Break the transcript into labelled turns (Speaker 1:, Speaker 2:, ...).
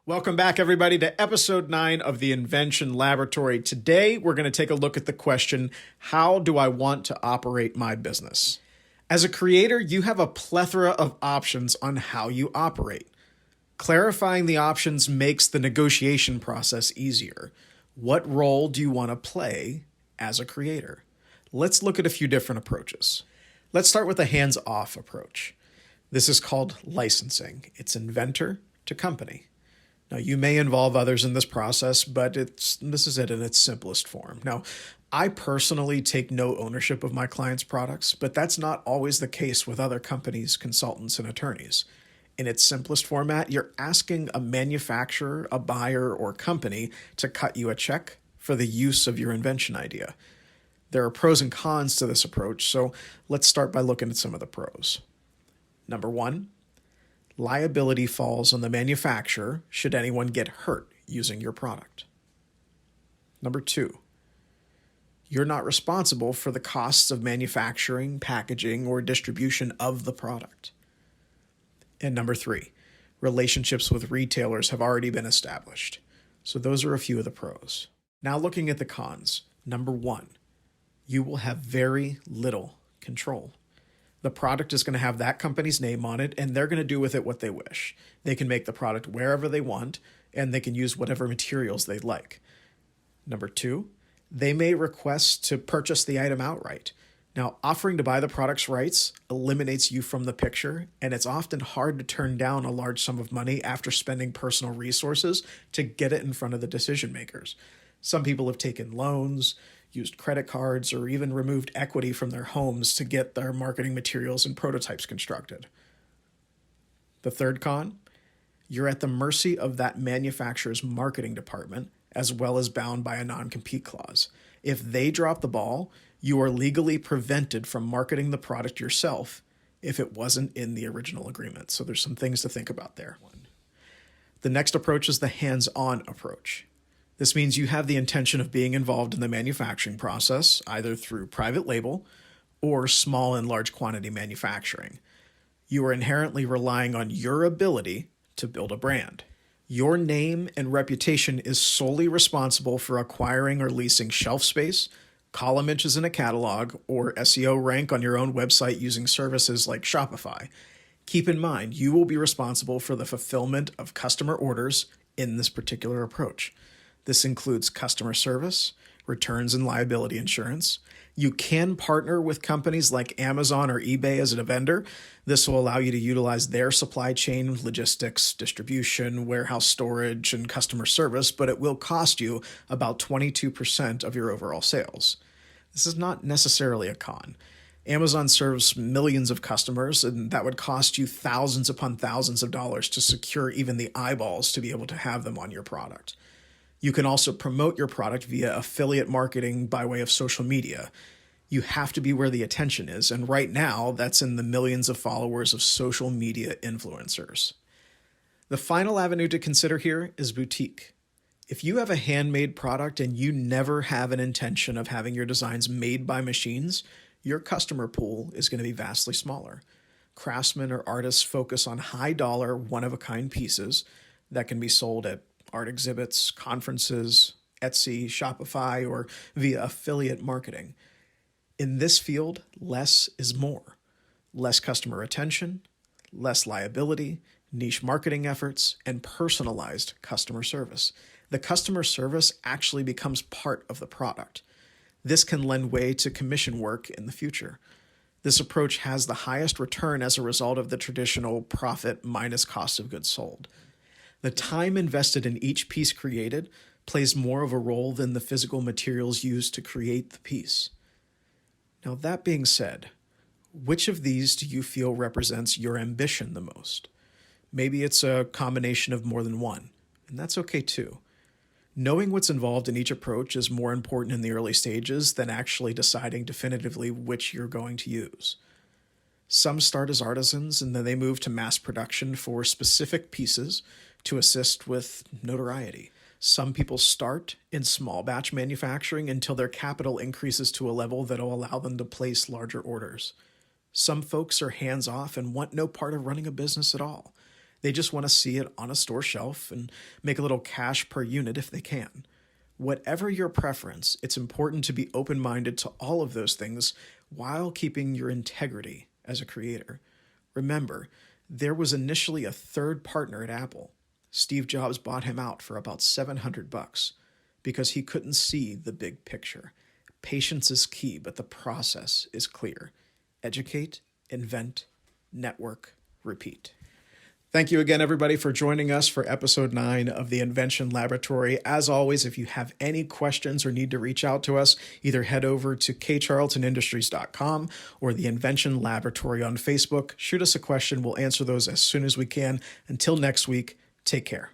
Speaker 1: Welcome back, everybody, to episode 9 of the Invention Laboratory. Today, we're going to take a look at the question, how do I want to operate my business? As a creator, you have a plethora of options on how you operate. Clarifying the options makes the negotiation process easier. What role do you want to play as a creator? Let's look at a few different approaches. Let's start with the hands-off approach. This is called licensing. It's inventor to company. Now, you may involve others in this process, but this is it in its simplest form. Now, I personally take no ownership of my clients' products, but that's not always the case with other companies, consultants, and attorneys. In its simplest format, you're asking a manufacturer, a buyer, or company to cut you a check for the use of your invention idea. There are pros and cons to this approach, so let's start by looking at some of the pros. Number 1. Liability falls on the manufacturer should anyone get hurt using your product. Number 2, you're not responsible for the costs of manufacturing, packaging, or distribution of the product. And number 3, relationships with retailers have already been established. So those are a few of the pros. Now looking at the cons. Number 1, you will have very little control. The product is going to have that company's name on it, and they're going to do with it what they wish. They can make the product wherever they want, and they can use whatever materials they'd like. Number 2, they may request to purchase the item outright. Now, offering to buy the product's rights eliminates you from the picture, and it's often hard to turn down a large sum of money after spending personal resources to get it in front of the decision makers. Some people have taken loans, used credit cards, or even removed equity from their homes to get their marketing materials and prototypes constructed. The third con, you're at the mercy of that manufacturer's marketing department, as well as bound by a non-compete clause. If they drop the ball, you are legally prevented from marketing the product yourself if it wasn't in the original agreement. So there's some things to think about there. The next approach is the hands-on approach. This means you have the intention of being involved in the manufacturing process, either through private label or small and large quantity manufacturing. You are inherently relying on your ability to build a brand. Your name and reputation is solely responsible for acquiring or leasing shelf space, column inches in a catalog, or SEO rank on your own website using services like Shopify. Keep in mind, you will be responsible for the fulfillment of customer orders in this particular approach. This includes customer service, returns and liability insurance. You can partner with companies like Amazon or eBay as a vendor. This will allow you to utilize their supply chain, logistics, distribution, warehouse storage, and customer service, but it will cost you about 22% of your overall sales. This is not necessarily a con. Amazon serves millions of customers, and that would cost you thousands upon thousands of dollars to secure even the eyeballs to be able to have them on your product. You can also promote your product via affiliate marketing by way of social media. You have to be where the attention is, and right now, that's in the millions of followers of social media influencers. The final avenue to consider here is boutique. If you have a handmade product and you never have an intention of having your designs made by machines, your customer pool is going to be vastly smaller. Craftsmen or artists focus on high-dollar, one-of-a-kind pieces that can be sold at art exhibits, conferences, Etsy, Shopify, or via affiliate marketing. In this field, less is more. Less customer attention, less liability, niche marketing efforts, and personalized customer service. The customer service actually becomes part of the product. This can lend way to commission work in the future. This approach has the highest return as a result of the traditional profit minus cost of goods sold. The time invested in each piece created plays more of a role than the physical materials used to create the piece. Now, that being said, which of these do you feel represents your ambition the most? Maybe it's a combination of more than one, and that's okay too. Knowing what's involved in each approach is more important in the early stages than actually deciding definitively which you're going to use. Some start as artisans and then they move to mass production for specific pieces to assist with notoriety. Some people start in small batch manufacturing until their capital increases to a level that will allow them to place larger orders. Some folks are hands-off and want no part of running a business at all. They just want to see it on a store shelf and make a little cash per unit if they can. Whatever your preference, it's important to be open-minded to all of those things while keeping your integrity as a creator. Remember, there was initially a third partner at Apple. Steve Jobs bought him out for about $700 because he couldn't see the big picture. Patience is key, but the process is clear. Educate, invent, network, repeat. Thank you again, everybody, for joining us for episode 9 of the Invention Laboratory. As always, if you have any questions or need to reach out to us, either head over to kcharltonindustries.com or the Invention Laboratory on Facebook. Shoot us a question. We'll answer those as soon as we can. Until next week, take care.